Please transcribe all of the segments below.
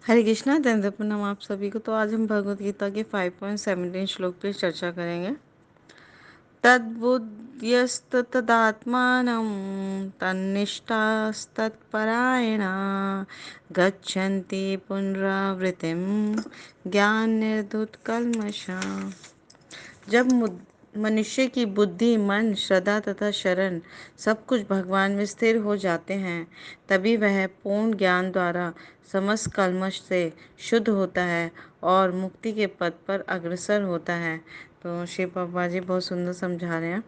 हरे कृष्णा दंड प्रणाम आप सभी को। तो आज हम भगवत गीता के 5.17 श्लोक पे चर्चा करेंगे। तद्बुद्ध्यस्तदात्मानं तन्निष्ठास्तत्परायणा गच्छन्ति पुनरावृत्तिं ज्ञाननिर्धूतकल्मषा। जब मनुष्य की बुद्धि, मन, श्रद्धा तथा शरण सब कुछ भगवान में स्थिर हो जाते हैं, तभी वह पूर्ण ज्ञान द्वारा समस्त कल्मश से शुद्ध होता है और मुक्ति के पथ पर अग्रसर होता है। तो श्री पापा जी बहुत सुंदर समझा रहे हैं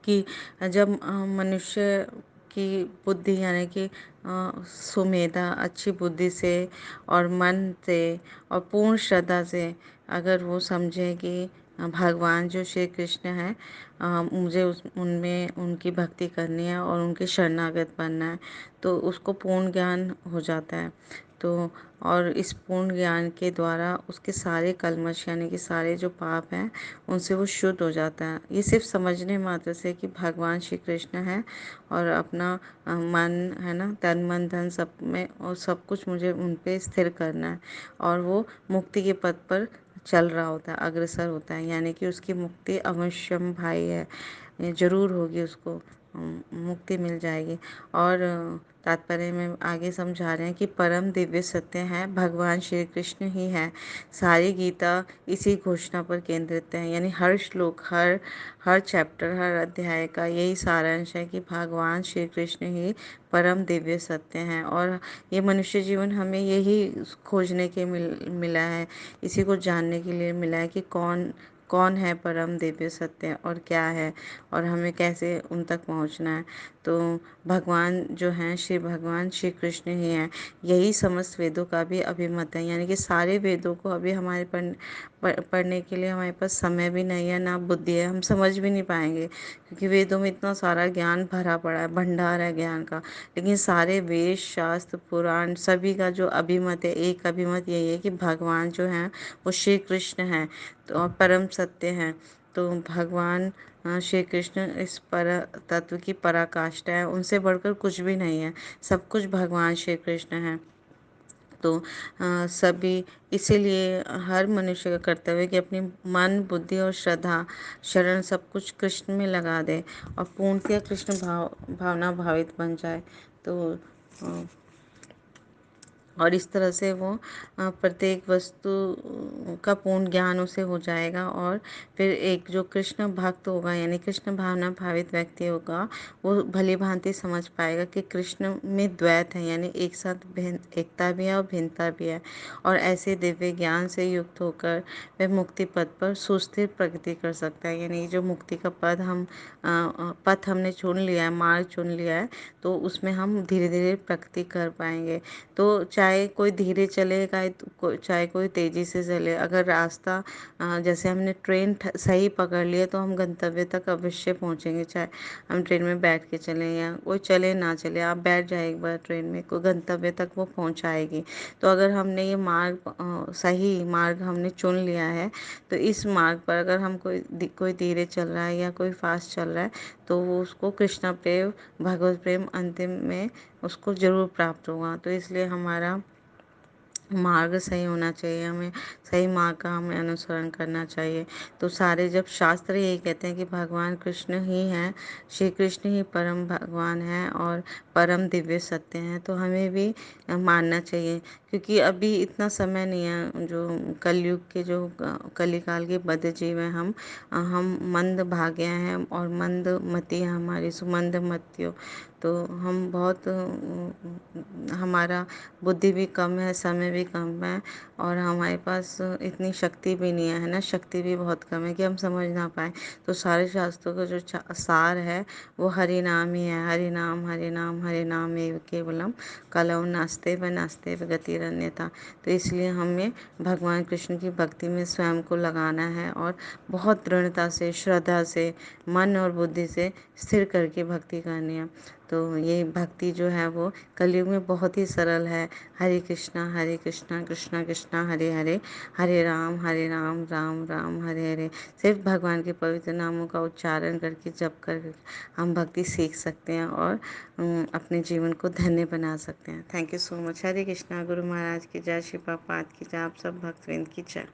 कि जब मनुष्य की बुद्धि यानी कि सुमेधा अच्छी बुद्धि से और मन से और पूर्ण श्रद्धा से अगर वो समझे कि भगवान जो श्री कृष्ण है, मुझे उनमें उनकी भक्ति करनी है और उनके शरणागत बनना है, तो उसको पूर्ण ज्ञान हो जाता है। तो और इस पूर्ण ज्ञान के द्वारा उसके सारे कल्मश यानी कि सारे जो पाप हैं उनसे वो शुद्ध हो जाता है। ये सिर्फ समझने मात्र से कि भगवान श्री कृष्ण है और अपना मन है ना, तन मन धन सब में और सब कुछ मुझे उन पे स्थिर करना है और वो मुक्ति के पथ पर चल रहा होता है, अग्रसर होता है, यानी कि उसकी मुक्ति अवश्यम भाई है, ये जरूर होगी, उसको मुक्ति मिल जाएगी। और तात्पर्य में आगे समझा रहे हैं कि परम दिव्य सत्य है भगवान श्री कृष्ण ही है। सारी गीता इसी घोषणा पर केंद्रित है, यानी हर श्लोक, हर हर चैप्टर, हर अध्याय का यही सारांश है कि भगवान श्री कृष्ण ही परम दिव्य सत्य हैं। और ये मनुष्य जीवन हमें यही खोजने के मिला है, इसी को जानने के लिए मिला है कि कौन कौन है परम दिव्य सत्य और क्या है और हमें कैसे उन तक पहुंचना है। तो भगवान जो हैं श्री भगवान श्री कृष्ण ही हैं। यही समस्त वेदों का भी अभिमत है, यानी कि सारे वेदों को अभी हमारे पढ़ने के लिए हमारे पास समय भी नहीं है, ना बुद्धि है, हम समझ भी नहीं पाएंगे क्योंकि वेदों में इतना सारा ज्ञान भरा पड़ा है, भंडार है ज्ञान का। लेकिन सारे वेद शास्त्र पुराण सभी का जो अभिमत है, एक अभिमत यही है कि भगवान जो हैं वो श्री कृष्ण हैं, तो और परम सत्य हैं। तो भगवान श्री कृष्ण इस पर तत्व की पराकाष्ठा है, उनसे बढ़कर कुछ भी नहीं है, सब कुछ भगवान श्री कृष्ण हैं। तो सभी इसीलिए हर मनुष्य का कर्तव्य है कि अपनी मन, बुद्धि और श्रद्धा, शरण सब कुछ कृष्ण में लगा दे और पूर्णतः कृष्ण भावना भावित बन जाए। तो अ, और इस तरह से वो प्रत्येक वस्तु का पूर्ण ज्ञान उसे हो जाएगा और फिर एक जो कृष्ण भक्त होगा यानी कृष्ण भावना भावित व्यक्ति होगा, वो भली भांति समझ पाएगा कि कृष्ण में द्वैत है, यानी एक साथ एकता भी है और भिन्नता भी है। और ऐसे दिव्य ज्ञान से युक्त होकर वह मुक्ति पथ पर सुस्थिर प्रगति कर सकता है। यानी जो मुक्ति का पथ हमने चुन लिया है, मार्ग चुन लिया है, तो उसमें हम धीरे धीरे प्रगति कर पाएंगे। तो चाहे कोई धीरे चलेगा, चाहे कोई तेज़ी से चले, अगर रास्ता जैसे हमने ट्रेन सही पकड़ लिया तो हम गंतव्य तक अवश्य पहुंचेंगे। चाहे हम ट्रेन में बैठ के चलें या कोई चले ना चले, आप बैठ जाए एक बार ट्रेन में, कोई गंतव्य तक वो पहुंचाएगी। तो अगर हमने ये सही मार्ग हमने चुन लिया है, तो इस मार्ग पर अगर हम कोई धीरे चल रहा है या कोई फास्ट चल रहा है, तो वो उसको कृष्ण प्रेम, भगवत प्रेम अंतिम में उसको ज़रूर प्राप्त होगा। तो इसलिए हमारा मार्ग सही होना चाहिए, हमें सही मार्ग का हमें अनुसरण करना चाहिए। तो सारे जब शास्त्र यही कहते हैं कि भगवान कृष्ण ही हैं, श्री कृष्ण ही परम भगवान हैं और परम दिव्य सत्य हैं, तो हमें भी मानना चाहिए। क्योंकि अभी इतना समय नहीं है, जो कलयुग के जो कलिकाल के बद्ध जीव हैं, हम मंद भागे हैं और मंद मति है हमारी, सुमंद मतियो। तो हम बहुत हमारा बुद्धि भी कम है, समय भी कम है और हमारे पास इतनी शक्ति भी नहीं है ना, शक्ति भी बहुत कम है कि हम समझ ना पाए। तो सारे शास्त्रों का जो सार है वो हरि नाम ही है। हरि नाम एव केवलम कलौ नास्ते व नास्ते व गतिरन्यथा। तो इसलिए हमें भगवान कृष्ण की भक्ति में स्वयं को लगाना है और बहुत दृढ़ता से, श्रद्धा से, मन और बुद्धि से स्थिर करके भक्ति करनी है। तो ये भक्ति जो है वो कलयुग में बहुत ही सरल है। हरे कृष्णा कृष्णा कृष्णा हरे हरे, हरे राम राम राम हरे हरे। सिर्फ भगवान के पवित्र नामों का उच्चारण करके, जप कर हम भक्ति सीख सकते हैं और अपने जीवन को धन्य बना सकते हैं। Thank you so much. Hare Krishna. गुरु महाराज की जय, श्री प्रभुपाद की जय, आप सब भक्तवृंद की जय।